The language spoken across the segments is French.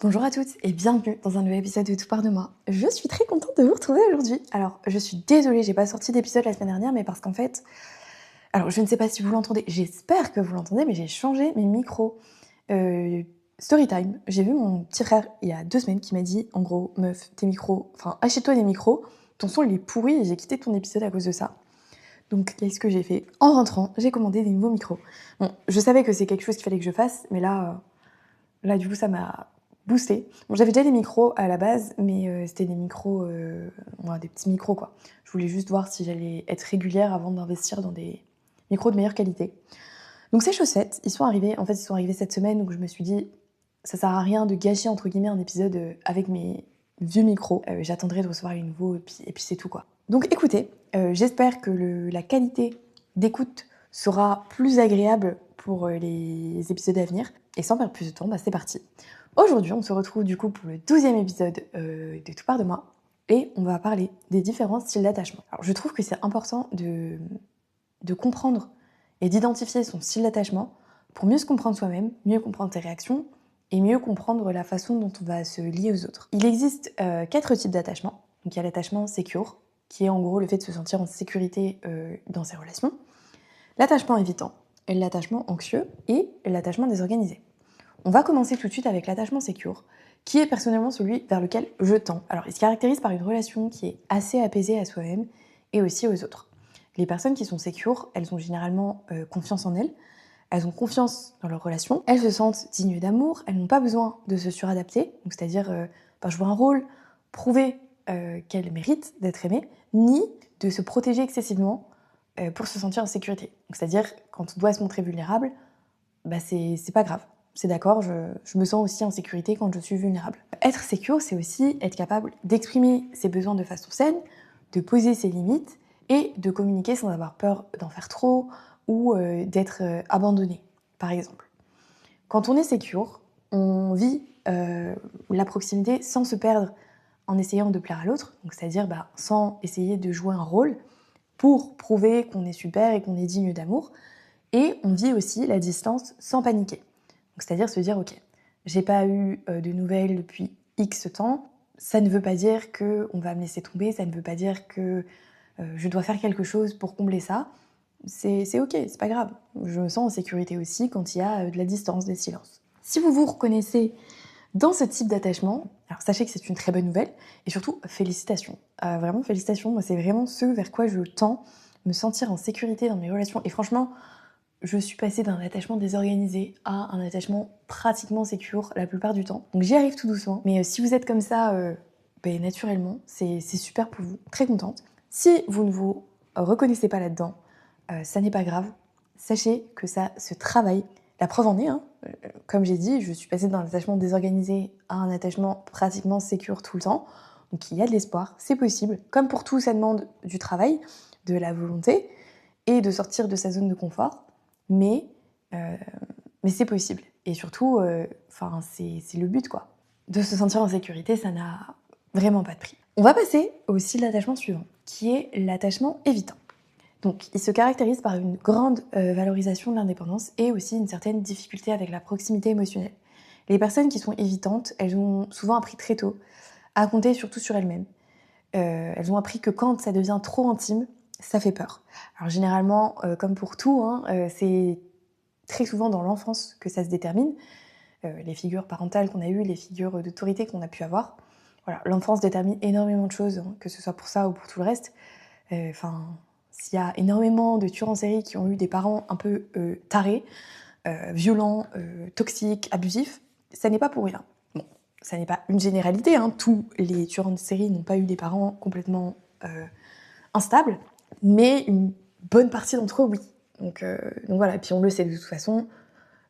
Bonjour à toutes et bienvenue dans un nouvel épisode de Tout part de moi. Je suis très contente de vous retrouver aujourd'hui. Alors, je suis désolée, j'ai pas sorti d'épisode la semaine dernière, mais parce qu'en fait, alors je ne sais pas si vous l'entendez, j'espère que vous l'entendez, mais j'ai changé mes micros. Storytime, j'ai vu mon petit frère il y a 2 semaines qui m'a dit, en gros, meuf, tes micros, enfin, achète-toi des micros, ton son il est pourri et j'ai quitté ton épisode à cause de ça. Donc, qu'est-ce que j'ai fait? En rentrant, j'ai commandé des nouveaux micros. Bon, je savais que c'est quelque chose qu'il fallait que je fasse, mais là, du coup, ça m'a boosté. Bon, j'avais déjà des micros à la base, mais c'était des micros, des petits micros, quoi. Je voulais juste voir si j'allais être régulière avant d'investir dans des micros de meilleure qualité. Donc ces chaussettes, ils sont arrivés cette semaine, donc je me suis dit, ça sert à rien de gâcher, entre guillemets, un épisode avec mes vieux micros. J'attendrai de recevoir les nouveaux, et puis c'est tout, quoi. Donc écoutez, j'espère que la qualité d'écoute sera plus agréable pour les épisodes à venir. Et sans perdre plus de temps, c'est parti. Aujourd'hui, on se retrouve du coup pour le 12e épisode de Tout part de moi. Et on va parler des différents styles d'attachement. Alors je trouve que c'est important de comprendre et d'identifier son style d'attachement pour mieux se comprendre soi-même, mieux comprendre ses réactions et mieux comprendre la façon dont on va se lier aux autres. Il existe 4 types d'attachement. Donc il y a l'attachement secure, qui est en gros le fait de se sentir en sécurité dans ses relations, l'attachement évitant, l'attachement anxieux et l'attachement désorganisé. On va commencer tout de suite avec l'attachement secure, qui est personnellement celui vers lequel je tends. Alors, il se caractérise par une relation qui est assez apaisée à soi-même et aussi aux autres. Les personnes qui sont secures, elles ont généralement confiance en elles ont confiance dans leur relation, elles se sentent dignes d'amour, elles n'ont pas besoin de se suradapter, donc c'est-à-dire jouer un rôle, prouver qu'elles méritent d'être aimées, ni de se protéger excessivement pour se sentir en sécurité. Donc c'est-à-dire, quand on doit se montrer vulnérable, c'est pas grave. C'est d'accord, je me sens aussi en sécurité quand je suis vulnérable. Être secure, c'est aussi être capable d'exprimer ses besoins de façon saine, de poser ses limites et de communiquer sans avoir peur d'en faire trop ou d'être abandonné, par exemple. Quand on est secure, on vit la proximité sans se perdre en essayant de plaire à l'autre, donc c'est-à-dire sans essayer de jouer un rôle pour prouver qu'on est super et qu'on est digne d'amour. Et on vit aussi la distance sans paniquer. Donc, c'est-à-dire se dire, ok, j'ai pas eu de nouvelles depuis X temps, ça ne veut pas dire qu'on va me laisser tomber, ça ne veut pas dire que je dois faire quelque chose pour combler ça. C'est ok, c'est pas grave. Je me sens en sécurité aussi quand il y a de la distance, des silences. Si vous vous reconnaissez dans ce type d'attachement, alors sachez que c'est une très bonne nouvelle et surtout félicitations. Vraiment félicitations, moi c'est vraiment ce vers quoi je tends, me sentir en sécurité dans mes relations. Et franchement, je suis passée d'un attachement désorganisé à un attachement pratiquement sécure la plupart du temps. Donc j'y arrive tout doucement. Mais si vous êtes comme ça, naturellement, c'est super pour vous. Très contente. Si vous ne vous reconnaissez pas là-dedans, ça n'est pas grave. Sachez que ça se travaille. La preuve en est, comme j'ai dit, je suis passée d'un attachement désorganisé à un attachement pratiquement sécure tout le temps. Donc il y a de l'espoir, c'est possible. Comme pour tout, ça demande du travail, de la volonté et de sortir de sa zone de confort. Mais c'est possible. Et surtout, c'est le but, quoi. De se sentir en sécurité, ça n'a vraiment pas de prix. On va passer au style d'attachement suivant, qui est l'attachement évitant. Donc, il se caractérise par une grande valorisation de l'indépendance et aussi une certaine difficulté avec la proximité émotionnelle. Les personnes qui sont évitantes, elles ont souvent appris très tôt à compter surtout sur elles-mêmes. Elles ont appris que quand ça devient trop intime, ça fait peur. Alors généralement, comme pour tout, c'est très souvent dans l'enfance que ça se détermine. Les figures parentales qu'on a eues, les figures d'autorité qu'on a pu avoir. Voilà, l'enfance détermine énormément de choses, que ce soit pour ça ou pour tout le reste. S'il y a énormément de tueurs en série qui ont eu des parents un peu tarés, violents, toxiques, abusifs, ça n'est pas pour rien. Bon, ça n'est pas une généralité, tous les tueurs en série n'ont pas eu des parents complètement instables, mais une bonne partie d'entre eux, oui. Donc voilà, et puis on le sait de toute façon,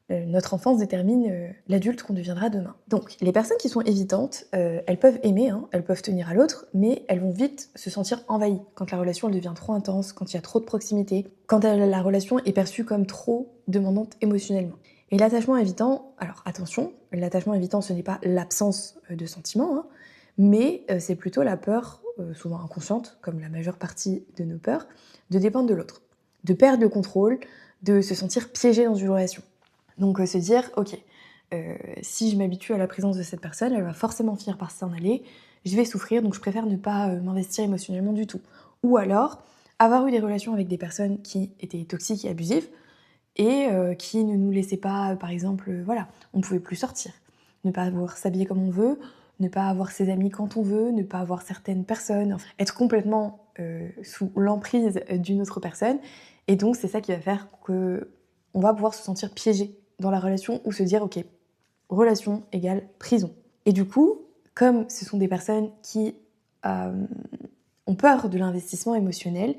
notre enfance détermine l'adulte qu'on deviendra demain. Donc les personnes qui sont évitantes, elles peuvent aimer, elles peuvent tenir à l'autre, mais elles vont vite se sentir envahies quand la relation elle devient trop intense, quand il y a trop de proximité, quand la relation est perçue comme trop demandante émotionnellement. Et l'attachement évitant, alors attention, l'attachement évitant ce n'est pas l'absence de sentiments, mais c'est plutôt la peur, souvent inconsciente, comme la majeure partie de nos peurs, de dépendre de l'autre, de perdre le contrôle, de se sentir piégé dans une relation. Donc se dire, ok, Si je m'habitue à la présence de cette personne, elle va forcément finir par s'en aller, je vais souffrir, donc je préfère ne pas m'investir émotionnellement du tout. Ou alors, avoir eu des relations avec des personnes qui étaient toxiques et abusives, et qui ne nous laissaient pas, par exemple, voilà, on ne pouvait plus sortir, ne pas avoir s'habiller comme on veut, ne pas avoir ses amis quand on veut, ne pas avoir certaines personnes, enfin, être complètement sous l'emprise d'une autre personne. Et donc c'est ça qui va faire que on va pouvoir se sentir piégé dans la relation ou se dire ok, relation égale prison. Et du coup, comme ce sont des personnes qui ont peur de l'investissement émotionnel,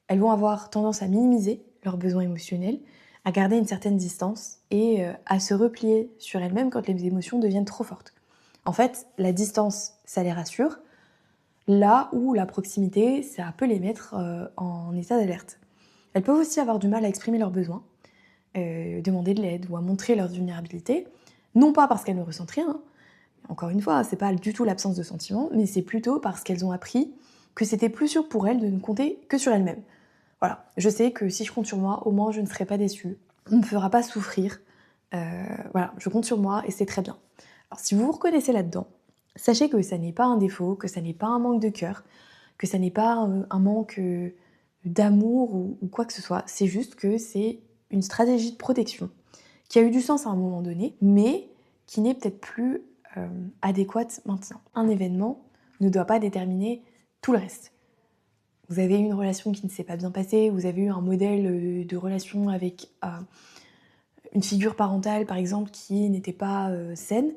elles vont avoir tendance à minimiser leurs besoins émotionnels, à garder une certaine distance et à se replier sur elles-mêmes quand les émotions deviennent trop fortes. En fait, la distance, ça les rassure, là où la proximité, ça peut les mettre en état d'alerte. Elles peuvent aussi avoir du mal à exprimer leurs besoins, demander de l'aide ou à montrer leur vulnérabilité, non pas parce qu'elles ne ressentent rien, hein. Encore une fois, c'est pas du tout l'absence de sentiments, mais c'est plutôt parce qu'elles ont appris que c'était plus sûr pour elles de ne compter que sur elles-mêmes. Voilà, je sais que si je compte sur moi, au moins je ne serai pas déçue, on ne me fera pas souffrir. Voilà, je compte sur moi et c'est très bien. Alors si vous vous reconnaissez là-dedans, sachez que ça n'est pas un défaut, que ça n'est pas un manque de cœur, que ça n'est pas un manque d'amour ou quoi que ce soit. C'est juste que c'est une stratégie de protection qui a eu du sens à un moment donné, mais qui n'est peut-être plus adéquate maintenant. Un événement ne doit pas déterminer tout le reste. Vous avez eu une relation qui ne s'est pas bien passée, vous avez eu un modèle de relation avec une figure parentale, par exemple, qui n'était pas saine,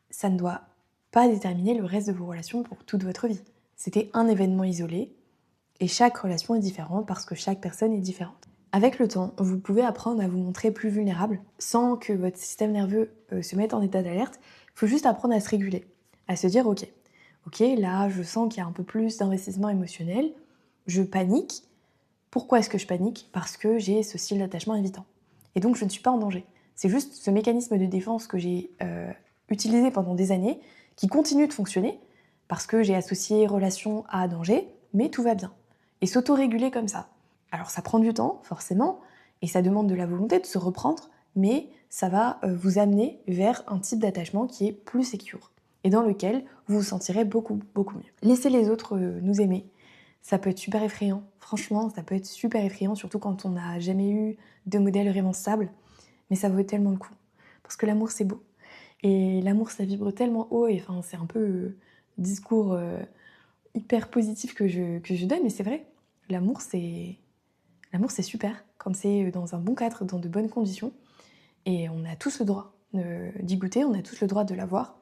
ça ne doit pas déterminer le reste de vos relations pour toute votre vie. C'était un événement isolé, et chaque relation est différente parce que chaque personne est différente. Avec le temps, vous pouvez apprendre à vous montrer plus vulnérable sans que votre système nerveux se mette en état d'alerte. Il faut juste apprendre à se réguler, à se dire ok, là je sens qu'il y a un peu plus d'investissement émotionnel, je panique. Pourquoi est-ce que je panique? Parce que j'ai ce style d'attachement évitant. Et donc je ne suis pas en danger. C'est juste ce mécanisme de défense que j'ai utilisé pendant des années qui continue de fonctionner parce que j'ai associé relation à danger, mais tout va bien. Et s'auto-réguler comme ça. Alors ça prend du temps, forcément, et ça demande de la volonté de se reprendre, mais ça va vous amener vers un type d'attachement qui est plus secure et dans lequel vous vous sentirez beaucoup, beaucoup mieux. Laissez les autres nous aimer. Ça peut être super effrayant. Franchement, ça peut être super effrayant, surtout quand on n'a jamais eu de modèle vraiment stable. Mais ça vaut tellement le coup. Parce que l'amour, c'est beau. Et l'amour, ça vibre tellement haut. Et enfin, c'est un peu discours hyper positif que je donne, mais c'est vrai. L'amour, c'est super quand c'est dans un bon cadre, dans de bonnes conditions. Et on a tous le droit d'y goûter, on a tous le droit de l'avoir.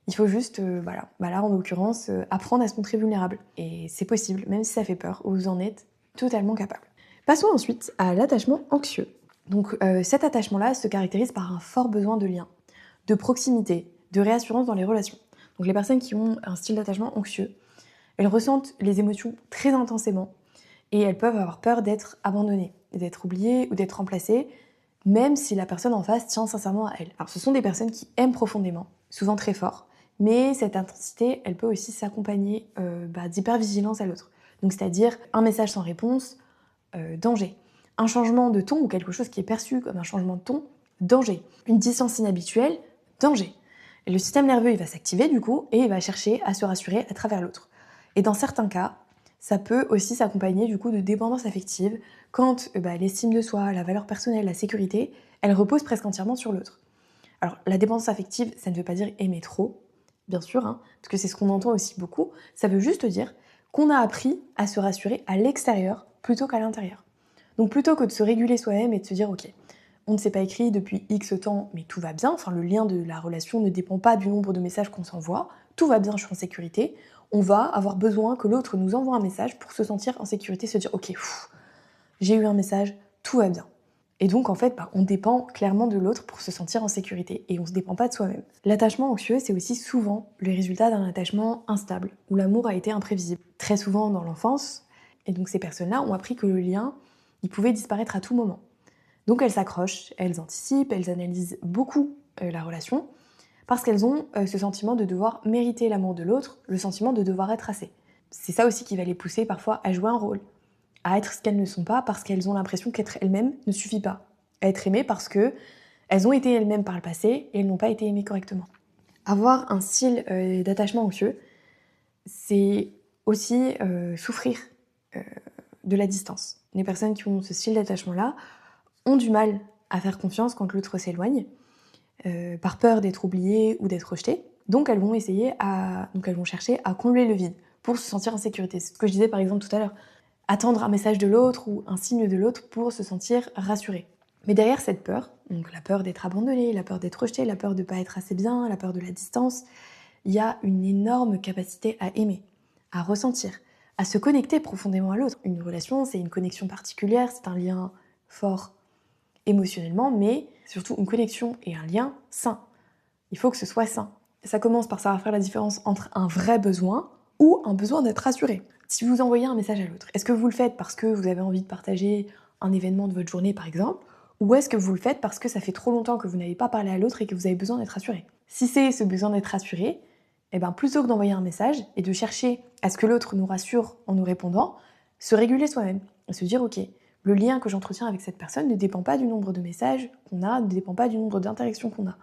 Il faut juste, voilà, là en l'occurrence, apprendre à se montrer vulnérable. Et c'est possible, même si ça fait peur, vous en êtes totalement capable. Passons ensuite à l'attachement anxieux. Donc cet attachement-là se caractérise par un fort besoin de lien, de proximité, de réassurance dans les relations. Donc les personnes qui ont un style d'attachement anxieux, elles ressentent les émotions très intensément et elles peuvent avoir peur d'être abandonnées, d'être oubliées ou d'être remplacées, même si la personne en face tient sincèrement à elle. Alors ce sont des personnes qui aiment profondément, souvent très fort, mais cette intensité, elle peut aussi s'accompagner d'hypervigilance à l'autre. Donc c'est-à-dire un message sans réponse, danger. Un changement de ton ou quelque chose qui est perçu comme un changement de ton, danger. Une distance inhabituelle, danger. Et le système nerveux, il va s'activer du coup et il va chercher à se rassurer à travers l'autre. Et dans certains cas, ça peut aussi s'accompagner du coup de dépendance affective quand l'estime de soi, la valeur personnelle, la sécurité, elle repose presque entièrement sur l'autre. Alors la dépendance affective, ça ne veut pas dire aimer trop, bien sûr, hein, parce que c'est ce qu'on entend aussi beaucoup. Ça veut juste dire qu'on a appris à se rassurer à l'extérieur plutôt qu'à l'intérieur. Donc plutôt que de se réguler soi-même et de se dire ok, on ne s'est pas écrit depuis X temps, mais tout va bien, enfin le lien de la relation ne dépend pas du nombre de messages qu'on s'envoie, tout va bien, je suis en sécurité, on va avoir besoin que l'autre nous envoie un message pour se sentir en sécurité, se dire ok, j'ai eu un message, tout va bien. Et donc en fait, on dépend clairement de l'autre pour se sentir en sécurité et on ne se dépend pas de soi-même. L'attachement anxieux, c'est aussi souvent le résultat d'un attachement instable, où l'amour a été imprévisible. Très souvent dans l'enfance, et donc ces personnes-là ont appris que le lien, il pouvait disparaître à tout moment. Donc elles s'accrochent, elles anticipent, elles analysent beaucoup la relation, parce qu'elles ont ce sentiment de devoir mériter l'amour de l'autre, le sentiment de devoir être assez. C'est ça aussi qui va les pousser parfois à jouer un rôle, à être ce qu'elles ne sont pas parce qu'elles ont l'impression qu'être elles-mêmes ne suffit pas. À être aimées parce que Elles ont été elles-mêmes par le passé et elles n'ont pas été aimées correctement. Avoir un style d'attachement anxieux, c'est aussi souffrir de la distance. Les personnes qui ont ce style d'attachement-là ont du mal à faire confiance quand l'autre s'éloigne, par peur d'être oubliées ou d'être rejetées. Donc elles vont chercher à combler le vide pour se sentir en sécurité. C'est ce que je disais par exemple tout à l'heure. Attendre un message de l'autre ou un signe de l'autre pour se sentir rassuré. Mais derrière cette peur, donc la peur d'être abandonné, la peur d'être rejeté, la peur de ne pas être assez bien, la peur de la distance, il y a une énorme capacité à aimer, à ressentir, à se connecter profondément à l'autre. Une relation, c'est une connexion particulière, c'est un lien fort émotionnellement, mais surtout une connexion et un lien sain. Il faut que ce soit sain. Ça commence par savoir faire la différence entre un vrai besoin ou un besoin d'être rassuré. Si vous envoyez un message à l'autre, est-ce que vous le faites parce que vous avez envie de partager un événement de votre journée par exemple, ou est-ce que vous le faites parce que ça fait trop longtemps que vous n'avez pas parlé à l'autre et que vous avez besoin d'être rassuré? Si c'est ce besoin d'être rassuré, plutôt que d'envoyer un message et de chercher à ce que l'autre nous rassure en nous répondant, se réguler soi-même et se dire ok, le lien que j'entretiens avec cette personne ne dépend pas du nombre de messages qu'on a, ne dépend pas du nombre d'interactions qu'on a.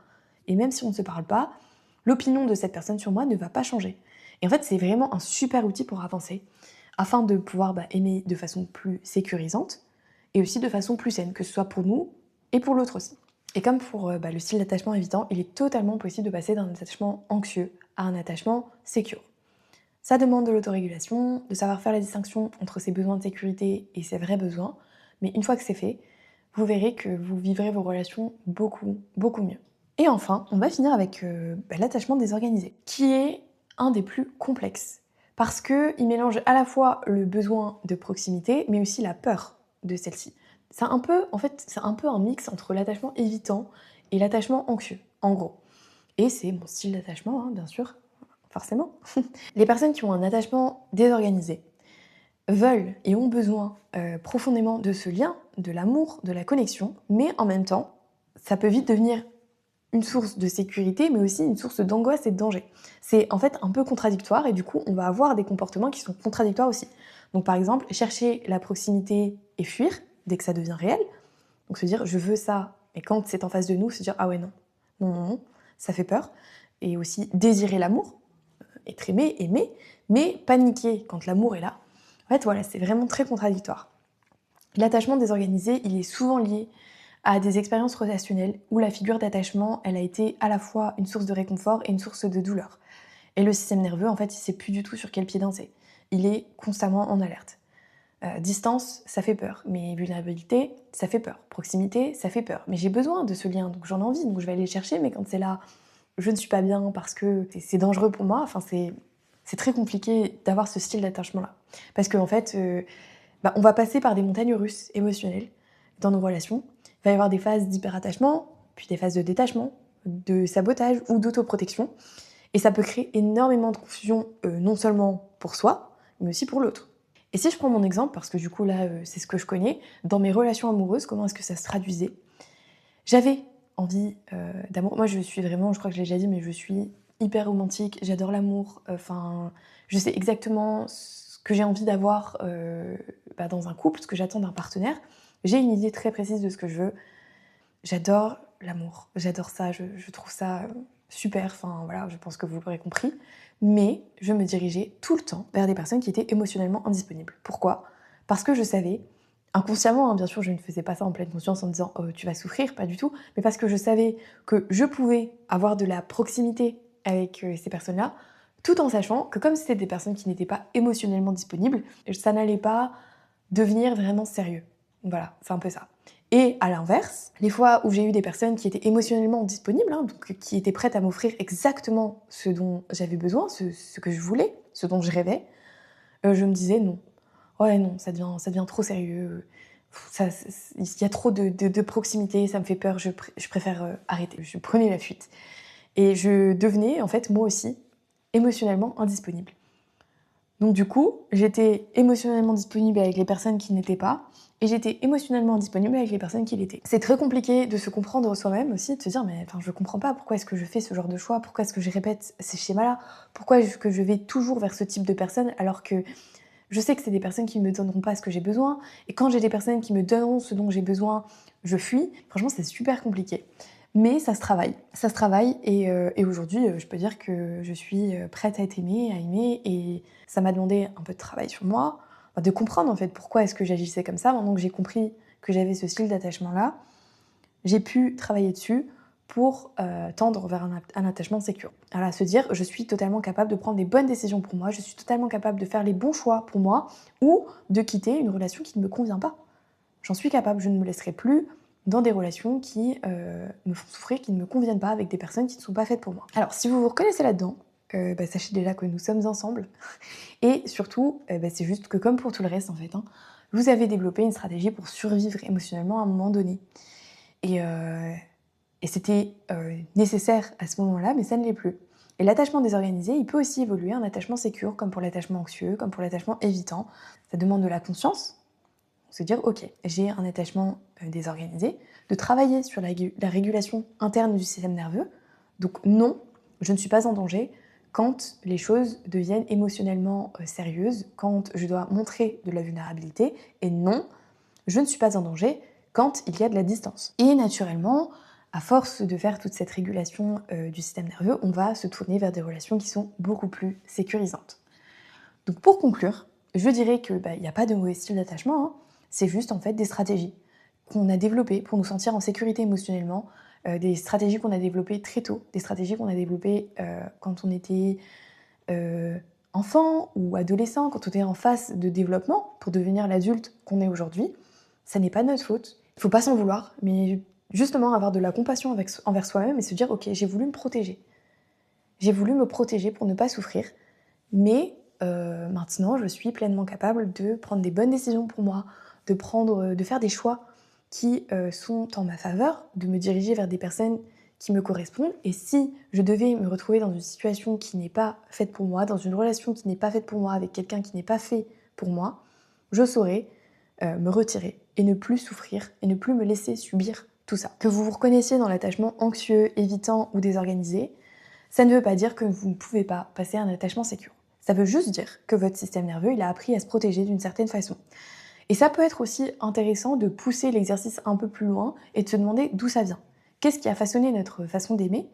Et même si on ne se parle pas, l'opinion de cette personne sur moi ne va pas changer. Et en fait, c'est vraiment un super outil pour avancer, afin de pouvoir aimer de façon plus sécurisante et aussi de façon plus saine, que ce soit pour nous et pour l'autre aussi. Et comme pour le style d'attachement évitant, il est totalement possible de passer d'un attachement anxieux à un attachement sécure. Ça demande de l'autorégulation, de savoir faire la distinction entre ses besoins de sécurité et ses vrais besoins, mais une fois que c'est fait, vous verrez que vous vivrez vos relations beaucoup, beaucoup mieux. Et enfin, on va finir avec l'attachement désorganisé, qui est un des plus complexes, parce qu'il mélange à la fois le besoin de proximité, mais aussi la peur de celle-ci. C'est un peu un mix entre l'attachement évitant et l'attachement anxieux, en gros. Et c'est mon style d'attachement, hein, bien sûr, forcément. Les personnes qui ont un attachement désorganisé veulent et ont besoin profondément de ce lien, de l'amour, de la connexion, mais en même temps, ça peut vite devenir une source de sécurité, mais aussi une source d'angoisse et de danger. C'est en fait un peu contradictoire et du coup, on va avoir des comportements qui sont contradictoires aussi. Donc par exemple, chercher la proximité et fuir dès que ça devient réel. Donc se dire je veux ça, et quand c'est en face de nous, se dire ah ouais non, non, non, non, ça fait peur. Et aussi désirer l'amour, être aimé, aimer, mais paniquer quand l'amour est là. En fait voilà, c'est vraiment très contradictoire. L'attachement désorganisé, il est souvent lié à des expériences relationnelles où la figure d'attachement, elle a été à la fois une source de réconfort et une source de douleur. Et le système nerveux, en fait, il sait plus du tout sur quel pied danser. Il est constamment en alerte. Distance, ça fait peur. Mais vulnérabilité, ça fait peur. Proximité, ça fait peur. Mais j'ai besoin de ce lien, donc j'en ai envie, donc je vais aller le chercher, mais quand c'est là, je ne suis pas bien parce que c'est dangereux pour moi. Enfin, c'est très compliqué d'avoir ce style d'attachement-là. Parce qu'en fait, on va passer par des montagnes russes émotionnelles dans nos relations. Il va y avoir des phases d'hyperattachement, puis des phases de détachement, de sabotage ou d'autoprotection. Et ça peut créer énormément de confusion, non seulement pour soi, mais aussi pour l'autre. Et si je prends mon exemple, parce que du coup là, c'est ce que je connais, dans mes relations amoureuses, comment est-ce que ça se traduisait? J'avais envie d'amour. Moi, je suis vraiment, je crois que je l'ai déjà dit, mais je suis hyper romantique, j'adore l'amour. Enfin, je sais exactement ce que j'ai envie d'avoir dans un couple, ce que j'attends d'un partenaire. J'ai une idée très précise de ce que je veux. J'adore l'amour, j'adore ça, je trouve ça super, enfin voilà, je pense que vous l'aurez compris. Mais je me dirigeais tout le temps vers des personnes qui étaient émotionnellement indisponibles. Pourquoi? Parce que je savais, inconsciemment, hein, bien sûr, je ne faisais pas ça en pleine conscience en me disant oh, tu vas souffrir, pas du tout, mais parce que je savais que je pouvais avoir de la proximité avec ces personnes-là, tout en sachant que comme c'était des personnes qui n'étaient pas émotionnellement disponibles, ça n'allait pas devenir vraiment sérieux. Voilà, c'est un peu ça. Et à l'inverse, les fois où j'ai eu des personnes qui étaient émotionnellement disponibles, hein, donc qui étaient prêtes à m'offrir exactement ce dont j'avais besoin, ce que je voulais, ce dont je rêvais, je me disais non. Ouais, non, ça devient trop sérieux. Il y a trop de proximité, ça me fait peur, je préfère arrêter. Je prenais la fuite. Et je devenais, en fait, moi aussi, émotionnellement indisponible. Donc du coup, j'étais émotionnellement disponible avec les personnes qui n'étaient pas, et j'étais émotionnellement disponible avec les personnes qui l'étaient. C'est très compliqué de se comprendre soi-même aussi, de se dire mais je comprends pas pourquoi est-ce que je fais ce genre de choix, pourquoi est-ce que je répète ces schémas-là, pourquoi est-ce que je vais toujours vers ce type de personnes alors que je sais que c'est des personnes qui ne me donneront pas ce que j'ai besoin, et quand j'ai des personnes qui me donneront ce dont j'ai besoin, je fuis. Franchement, c'est super compliqué. Mais ça se travaille. Ça se travaille et aujourd'hui, je peux dire que je suis prête à être aimée, à aimer. Et ça m'a demandé un peu de travail sur moi, de comprendre en fait pourquoi est-ce que j'agissais comme ça. Maintenant que j'ai compris que j'avais ce style d'attachement-là, j'ai pu travailler dessus pour tendre vers un attachement sécure. Voilà, se dire, je suis totalement capable de prendre des bonnes décisions pour moi, je suis totalement capable de faire les bons choix pour moi ou de quitter une relation qui ne me convient pas. J'en suis capable, je ne me laisserai plus dans des relations qui me font souffrir, qui ne me conviennent pas, avec des personnes qui ne sont pas faites pour moi. Alors, si vous vous reconnaissez là-dedans, sachez déjà que nous sommes ensemble. Et surtout, c'est juste que comme pour tout le reste, en fait, vous avez développé une stratégie pour survivre émotionnellement à un moment donné. Et c'était nécessaire à ce moment-là, mais ça ne l'est plus. Et l'attachement désorganisé, il peut aussi évoluer en attachement sécure, comme pour l'attachement anxieux, comme pour l'attachement évitant. Ça demande de la conscience, se dire, ok, j'ai un attachement désorganisé, de travailler sur la régulation interne du système nerveux. Donc non, je ne suis pas en danger quand les choses deviennent émotionnellement sérieuses, quand je dois montrer de la vulnérabilité, et non, je ne suis pas en danger quand il y a de la distance. Et naturellement, à force de faire toute cette régulation du système nerveux, on va se tourner vers des relations qui sont beaucoup plus sécurisantes. Donc pour conclure, je dirais qu'il n'y a pas de mauvais style d'attachement, c'est juste en fait des stratégies qu'on a développées pour nous sentir en sécurité émotionnellement, des stratégies qu'on a développées très tôt, des stratégies qu'on a développées quand on était enfant ou adolescent, quand on était en phase de développement pour devenir l'adulte qu'on est aujourd'hui. Ça n'est pas de notre faute, il ne faut pas s'en vouloir, mais justement avoir de la compassion envers soi-même et se dire « Ok, j'ai voulu me protéger. J'ai voulu me protéger pour ne pas souffrir, mais maintenant je suis pleinement capable de prendre des bonnes décisions pour moi, de faire des choix qui sont en ma faveur, de me diriger vers des personnes qui me correspondent. Et si je devais me retrouver dans une situation qui n'est pas faite pour moi, dans une relation qui n'est pas faite pour moi, avec quelqu'un qui n'est pas fait pour moi, je saurais me retirer et ne plus souffrir et ne plus me laisser subir tout ça. Que vous vous reconnaissiez dans l'attachement anxieux, évitant ou désorganisé, ça ne veut pas dire que vous ne pouvez pas passer un attachement sécure. Ça veut juste dire que votre système nerveux, il a appris à se protéger d'une certaine façon. Et ça peut être aussi intéressant de pousser l'exercice un peu plus loin et de se demander d'où ça vient. Qu'est-ce qui a façonné notre façon d'aimer?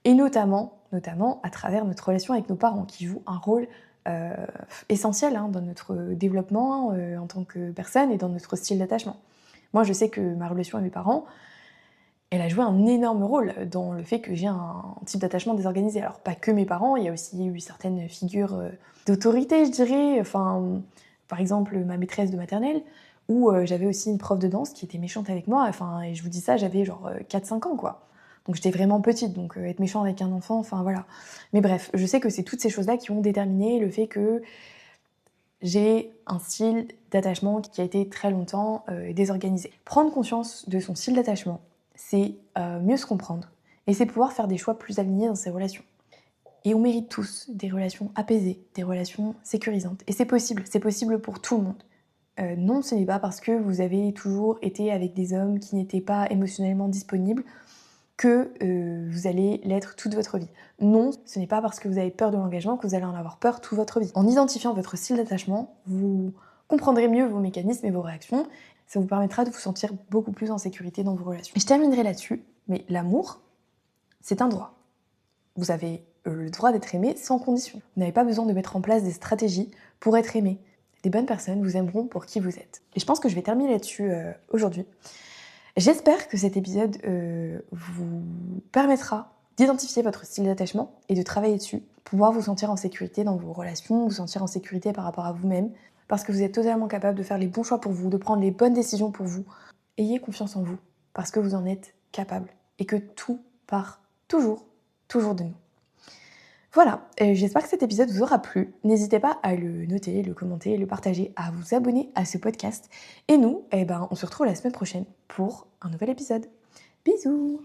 Et notamment à travers notre relation avec nos parents, qui jouent un rôle essentiel dans notre développement en tant que personne et dans notre style d'attachement. Moi, je sais que ma relation avec mes parents, elle a joué un énorme rôle dans le fait que j'ai un type d'attachement désorganisé. Alors, pas que mes parents, il y a aussi eu certaines figures d'autorité, je dirais. Enfin, par exemple, ma maîtresse de maternelle, où j'avais aussi une prof de danse qui était méchante avec moi. Enfin, et je vous dis ça, j'avais genre 4-5 ans, quoi. Donc j'étais vraiment petite, donc être méchant avec un enfant, enfin voilà. Mais bref, je sais que c'est toutes ces choses-là qui ont déterminé le fait que j'ai un style d'attachement qui a été très longtemps désorganisé. Prendre conscience de son style d'attachement, c'est mieux se comprendre et c'est pouvoir faire des choix plus alignés dans ses relations. Et on mérite tous des relations apaisées, des relations sécurisantes. Et c'est possible pour tout le monde. Non, ce n'est pas parce que vous avez toujours été avec des hommes qui n'étaient pas émotionnellement disponibles que vous allez l'être toute votre vie. Non, ce n'est pas parce que vous avez peur de l'engagement que vous allez en avoir peur toute votre vie. En identifiant votre style d'attachement, vous comprendrez mieux vos mécanismes et vos réactions. Ça vous permettra de vous sentir beaucoup plus en sécurité dans vos relations. Et je terminerai là-dessus, mais l'amour, c'est un droit. Vous avez le droit d'être aimé sans condition. Vous n'avez pas besoin de mettre en place des stratégies pour être aimé. Les bonnes personnes vous aimeront pour qui vous êtes. Et je pense que je vais terminer là-dessus aujourd'hui. J'espère que cet épisode vous permettra d'identifier votre style d'attachement et de travailler dessus pour pouvoir vous sentir en sécurité dans vos relations, vous sentir en sécurité par rapport à vous-même, parce que vous êtes totalement capable de faire les bons choix pour vous, de prendre les bonnes décisions pour vous. Ayez confiance en vous, parce que vous en êtes capable et que tout part toujours de nous. Voilà, j'espère que cet épisode vous aura plu. N'hésitez pas à le noter, le commenter, le partager, à vous abonner à ce podcast. Et nous, on se retrouve la semaine prochaine pour un nouvel épisode. Bisous!